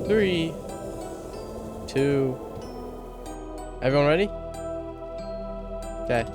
3, 2. Everyone ready? Okay.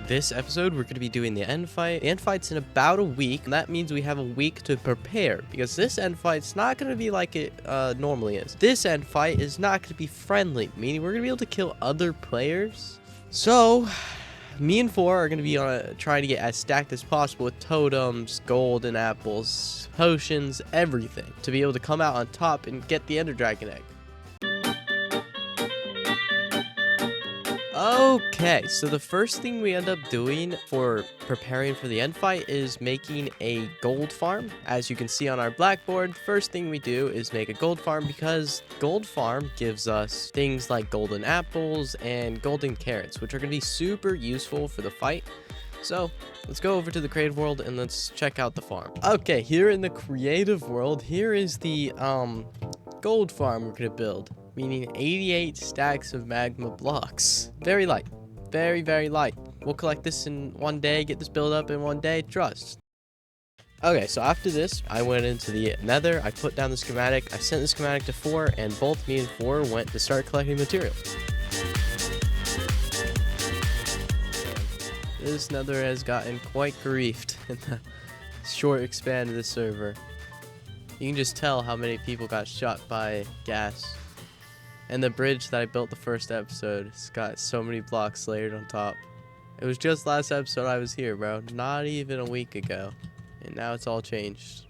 This episode, we're going to be doing the end fight. The end fight's in about a week, and that means we have a week to prepare, because this end fight's not going to be like it normally is. This end fight is not going to be friendly, meaning we're going to be able to kill other players. So, me and 4 are going to be trying to get as stacked as possible with totems, golden apples, potions, everything, to be able to come out on top and get the Ender Dragon egg. Okay, so the first thing we end up doing for preparing for the end fight is making a gold farm. As you can see on our blackboard, first thing we do is make a gold farm, because gold farm gives us things like golden apples and golden carrots, which are going to be super useful for the fight. So let's go over to the creative world and let's check out the farm. Okay, here in the creative world, here is the gold farm we're going to build. Meaning 88 stacks of magma blocks. Very light. Very, very light. We'll collect this in one day, get this build up in one day, trust. Okay, so after this, I went into the nether, I put down the schematic, I sent the schematic to 4, and both me and 4 went to start collecting materials. This nether has gotten quite griefed in the short span of the server. You can just tell how many people got shot by gas. And the bridge that I built the first episode, it's got so many blocks layered on top. It was just last episode I was here, bro. Not even a week ago. And now it's all changed.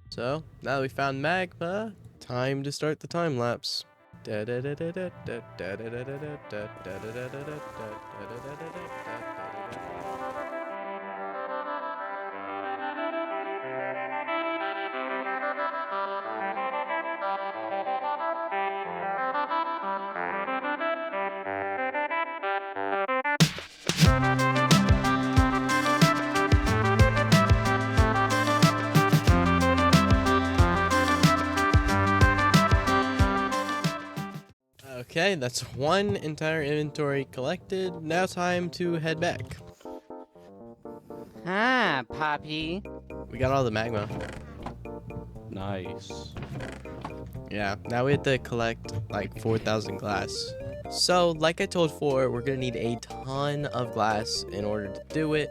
So, now that we found magma, time to start the time lapse. Okay, that's one entire inventory collected. Now time to head back. Ah, Poppy. We got all the magma. Nice. Yeah, now we have to collect like 4,000 glass. So, like I told 4, we're gonna need a ton of glass in order to do it.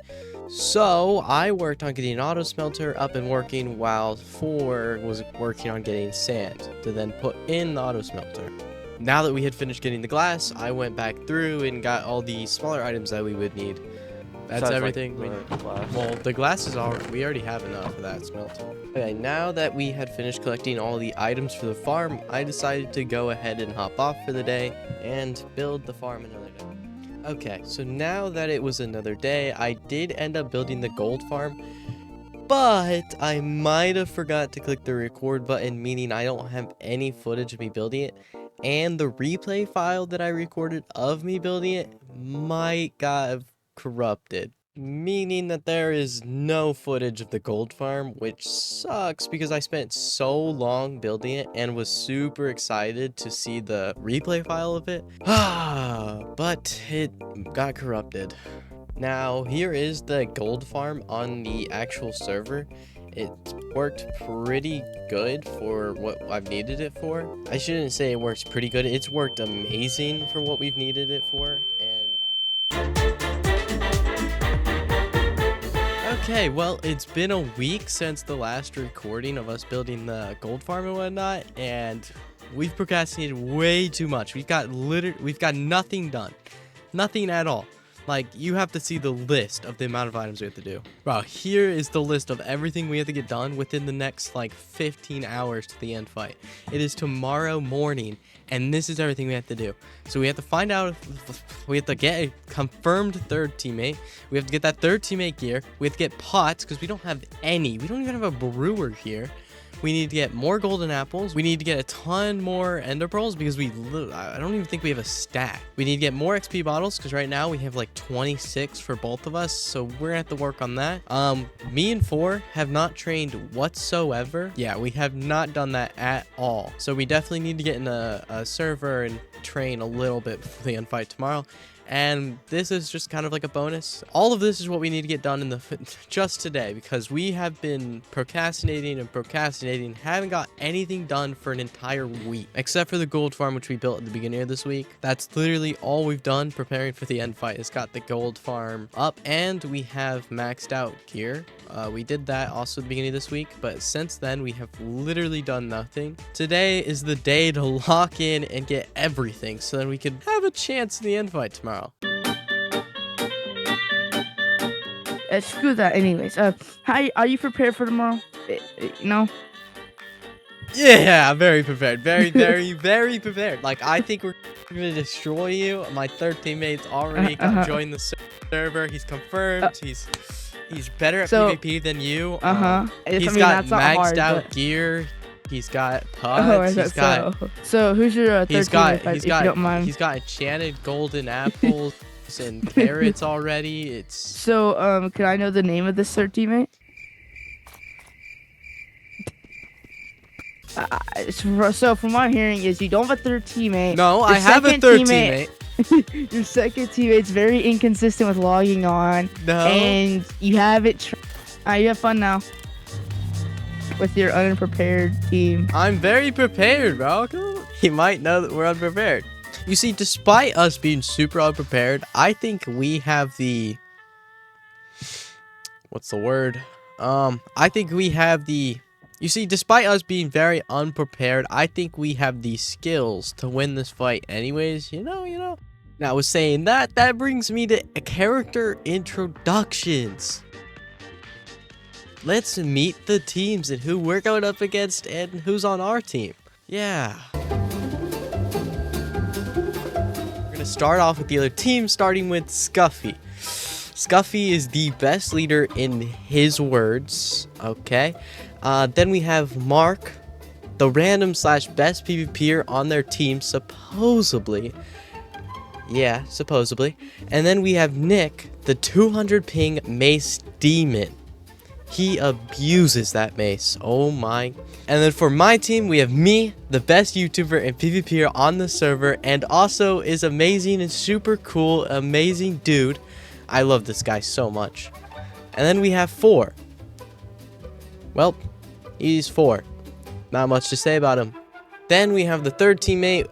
So, I worked on getting an auto smelter up and working, while 4 was working on getting sand to then put in the auto smelter. Now that we had finished getting the glass, I went back through and got all the smaller items that we would need. That's Besides, everything. like, the glass. Well, the glass is all. We already have enough of that smelt. Okay, now that we had finished collecting all the items for the farm, I decided to go ahead and hop off for the day and build the farm another day. Okay, so now that it was another day, I did end up building the gold farm, but I might have forgot to click the record button, meaning I don't have any footage of me building it. And the replay file that I recorded of me building it might got have corrupted, meaning that there is no footage of the gold farm, which sucks because I spent so long building it and was super excited to see the replay file of it. But it got corrupted. Now, here is the gold farm on the actual server. It worked pretty good for what I've needed it for. I shouldn't say it works pretty good. It's worked amazing for what we've needed it for. Okay, well, it's been a week since the last recording of us building the gold farm and whatnot, and we've procrastinated way too much. We've got nothing done. Nothing at all. Like, you have to see the list of the amount of items we have to do. Bro, here is the list of everything we have to get done within the next, like, 15 hours to the end fight. It is tomorrow morning, and this is everything we have to do. So we have to find out, we have to get a confirmed third teammate. We have to get that third teammate gear. We have to get pots, because we don't have any. We don't even have a brewer here. We need to get more golden apples. We need to get a ton more ender pearls because I don't even think we have a stack. We need to get more XP bottles because right now we have like 26 for both of us. So we're gonna have to work on that. Me and 4 have not trained whatsoever. Yeah, we have not done that at all. So we definitely need to get in a server and train a little bit before the end fight tomorrow. And this is just kind of like a bonus. All of this is what we need to get done in the just today because we have been procrastinating, haven't got anything done for an entire week except for the gold farm, which we built at the beginning of this week. That's literally all we've done preparing for the end fight. It's got the gold farm up and we have maxed out gear. We did that also at the beginning of this week, but since then we have literally done nothing. Today is the day to lock in and get everything so then we can have a chance in the end fight tomorrow. Screw that anyways. How are you prepared for tomorrow? No? Yeah, very prepared. Very prepared. Like, I think we're gonna destroy you. My third teammate's already joined the server. He's confirmed. He's better at PvP than you. He's got maxed out gear. He's got pots. So who's your third teammate, if you don't mind? He's got enchanted golden apples and carrots already. It's so can I know the name of this third teammate? So from what I'm hearing is you don't have a third teammate. No, I have a third teammate. Your second teammate's very inconsistent with logging on. No. And you haven't. You have fun now with your unprepared team. I'm very prepared, bro. You might know that we're unprepared. You see, despite us being super unprepared, I think we have the... What's the word? I think we have the... You see, despite us being very unprepared, I think we have the skills to win this fight anyways. You know. Now, I was saying that brings me to character introductions. Let's meet the teams and who we're going up against and who's on our team. Yeah. We're gonna start off with the other team, starting with Scuffy. Scuffy is the best leader in his words. Okay. Then we have Mark, the random / best PvPer on their team, supposedly. Yeah, supposedly. And then we have Nick, the 200 ping mace demon. He abuses that mace. Oh my. And then for my team, we have me, the best YouTuber and PvPer on the server, and also is amazing and super cool, amazing dude. I love this guy so much. And then we have 4. Well, he's 4. Not much to say about him. Then we have the third teammate,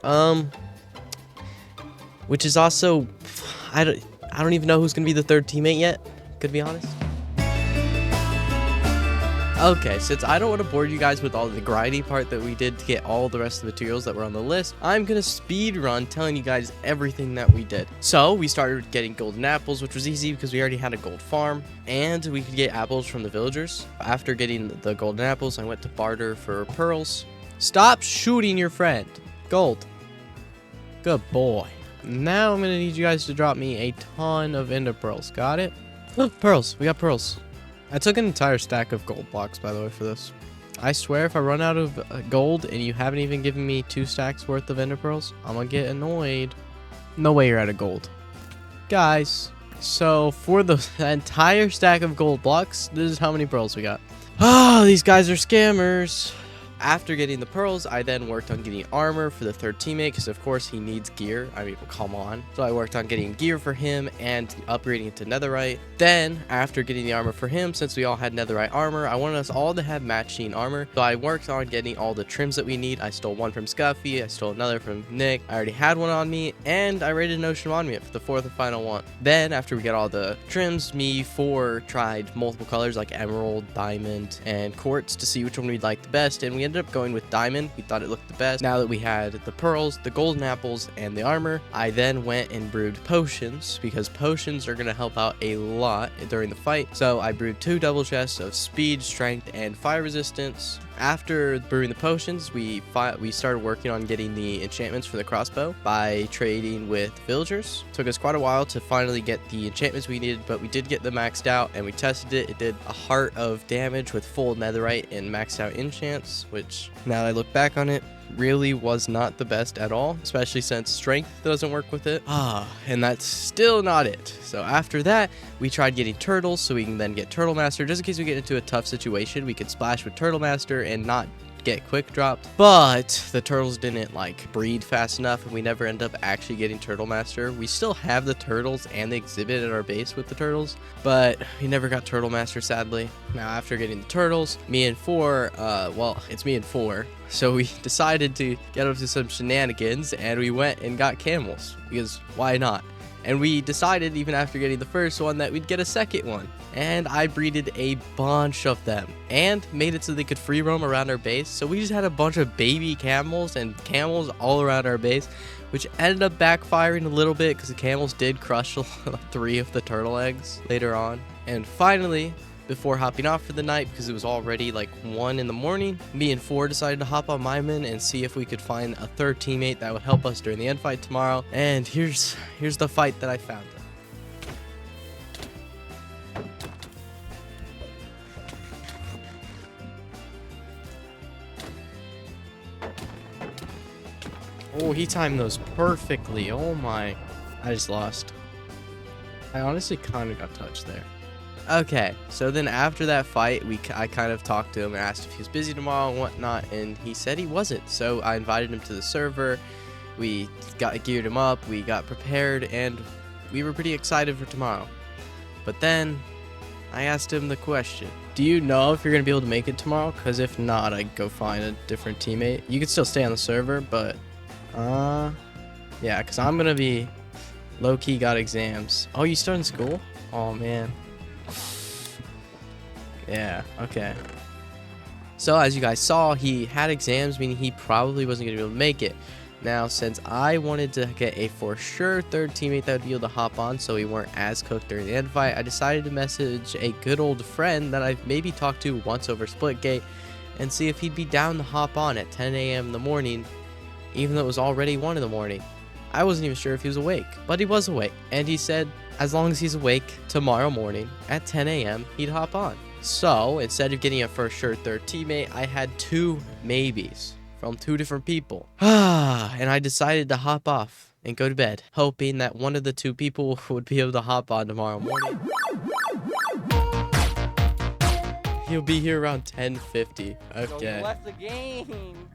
which is also, I don't even know who's gonna be the third teammate yet, to be honest. Okay, since I don't want to bore you guys with all the grindy part that we did to get all the rest of the materials that were on the list, I'm gonna speed run telling you guys everything that we did. So we started getting golden apples, which was easy because we already had a gold farm, and we could get apples from the villagers. After getting the golden apples, I went to barter for pearls. Stop shooting your friend. Gold. Good boy. Now I'm gonna need you guys to drop me a ton of ender pearls. Got it? Oh, pearls. We got pearls. I took an entire stack of gold blocks, by the way, for this. I swear if I run out of gold and you haven't even given me 2 stacks worth of ender pearls, I'm gonna get annoyed. No way you're out of gold. Guys, so for the entire stack of gold blocks, this is how many pearls we got. Oh, these guys are scammers. After getting the pearls, I then worked on getting armor for the third teammate because, of course, he needs gear. I mean, come on. So I worked on getting gear for him and upgrading it to netherite. Then, after getting the armor for him, since we all had netherite armor, I wanted us all to have matching armor. So I worked on getting all the trims that we need. I stole one from Scuffy. I stole another from Nick. I already had one on me. And I raided an ocean monument for the 4th and final one. Then, after we got all the trims, me 4 tried multiple colors like emerald, diamond, and quartz to see which one we'd like the best. And we ended ended up going with diamond. We thought it looked the best. Now that we had the pearls, the golden apples, and the armor, I then went and brewed potions, because potions are going to help out a lot during the fight. So I brewed 2 double chests of speed, strength, and fire resistance. After brewing the potions, we started working on getting the enchantments for the crossbow by trading with villagers. Took us quite a while to finally get the enchantments we needed, but we did get them maxed out, and we tested it. It did a heart of damage with full netherite and maxed out enchants, which now that I look back on it, really was not the best at all, especially since strength doesn't work with it. And that's still not it. So after that, we tried getting turtles so we can then get Turtle Master. Just in case we get into a tough situation, we could splash with Turtle Master and not get quick dropped. But the turtles didn't like breed fast enough, and we never end up actually getting Turtle Master. We still have the turtles and the exhibit at our base with the turtles, but we never got Turtle Master, sadly. Now after getting the turtles, me and it's me and 4, so we decided to get up to some shenanigans, and we went and got camels, because why not? And we decided, even after getting the first one, that we'd get a second one. And I breeded a bunch of them and made it so they could free roam around our base. So we just had a bunch of baby camels and camels all around our base, which ended up backfiring a little bit because the camels did crush 3 of the turtle eggs later on. And finally, before hopping off for the night, because it was already like 1 in the morning, me and 4 decided to hop on Myman and see if we could find a 3rd teammate that would help us during the end fight tomorrow. And here's the fight that I found. Oh, he timed those perfectly. Oh my. I just lost. I honestly kind of got touched there. Okay, so then after that fight, I kind of talked to him and asked if he was busy tomorrow and whatnot, and he said he wasn't. So I invited him to the server. We geared him up, we got prepared, and we were pretty excited for tomorrow. But then I asked him the question: do you know if you're gonna be able to make it tomorrow? Because if not, I'd go find a different teammate. You could still stay on the server, but yeah, because I'm gonna be low-key got exams. Oh, you starting school? Oh man. Yeah, okay. So as you guys saw, he had exams, meaning he probably wasn't going to be able to make it. Now, since I wanted to get a for sure 3rd teammate that would be able to hop on so we weren't as cooked during the end fight, I decided to message a good old friend that I've maybe talked to once over Splitgate and see if he'd be down to hop on at 10 a.m. in the morning, even though it was already 1 in the morning. I wasn't even sure if he was awake, but he was awake, and he said as long as he's awake tomorrow morning at 10 a.m., he'd hop on. So instead of getting a for sure 3rd teammate, I had 2 maybes from 2 different people. And I decided to hop off and go to bed, hoping that one of the 2 people would be able to hop on tomorrow morning. He'll be here around 10:50. Okay. So you left the game.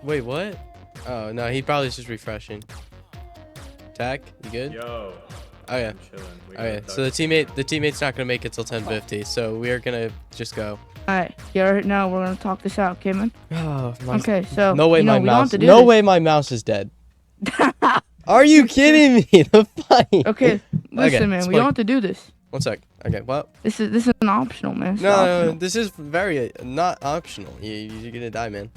Wait, what? Oh no, he probably is just refreshing. Tack, you good? Yo. Oh yeah. Okay, so the teammate's not gonna make it till 10:50, so we are gonna just go. Alright, you already know we're gonna talk this out, okay, man? Oh, Okay, so no way you know, my we don't mouse. have to do No this. way my mouse is dead. Are you kidding me? The fight. Okay, listen, man, we Spike. don't have to do this. 1 sec. Okay, what? This is an optional, man. It's No, optional. this is very not optional. You're gonna die, man.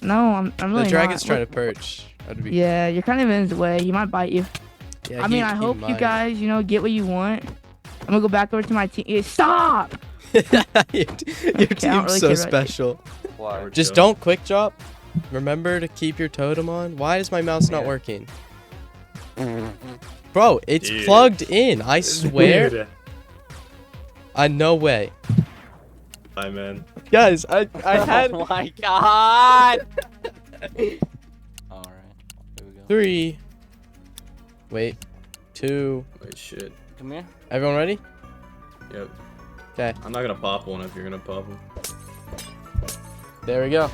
No, I'm really The dragon's not. trying to perch. That'd be. Yeah, you're kind of in his way. He might bite you. Yeah, I mean, I hope you guys, get what you want. I'm gonna go back over to my team. Stop! your I team's don't really so care about special. Why? Just don't quick drop. Remember to keep your totem on. Why is my mouse not working? Bro, it's Dude. plugged in. I swear. Dude. No way. Hi, man. Guys, I had Oh my god. Alright. Here we go. 3. Wait. 2. Wait, shit. Come here. Everyone ready? Yep. Okay. I'm not gonna pop one if you're gonna pop one. There we go.